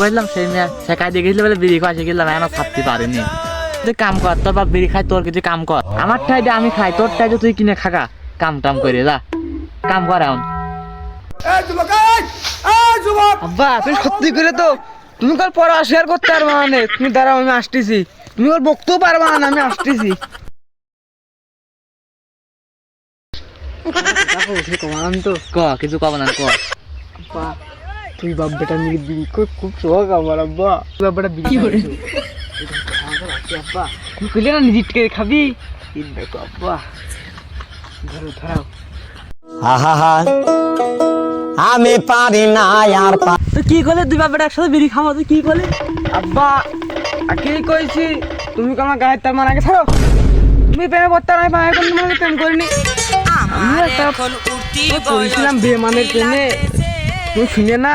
পাইলাম সেই মেয়ে শেখাই দিয়ে গেছিল বলে বিড়ি খাওয়া শিখলাম এখনো ছাড়তে পারিনি। তুই কাম কর, তোর বাপ বিড়ি খাই, তোর কিছু কাম কর। আমার ঠাইতে আমি খাই, তোর ঠাইতে তুই কিনে খাগা। কাম টাম করে যা, কাম কর এখন। আব্বা তুমি সত্যি করে তো তুমি কাল পড়া শেয়ার করতে পারবা না, তুমি দাঁড়াও আমি আসতেছি। তুমি ওর বকতেও পারবা না, আমি আসতেছি। তো ক কিছু কব না, ক। আব্বা তুই বাপ বেটা মিলে বিড়ি কর, খুব শখ আমার আব্বা। তুই বাপ বেটা বিড়ি খাইছো। আব্বা তুমি কইলে না নিজে টিকে খাবি। এই দেখো আব্বা, ধরো ধরাও। আমি পারি না আর তো কি করলে দুই বাপ বেটা একসাথে বিড়ি খাবো, তুই কি করলে? আব্বা আগেই কইছি তুমি তো আমার গায়ের তার মান আগে ছাড়ো। তুমি প্রেমে পড়তে নাই, ভাই এখন তোমাকে প্রেম করিনি। আমি একটা কইছিলাম বিয়ে মানের প্রেমে, তুমি শুনে না।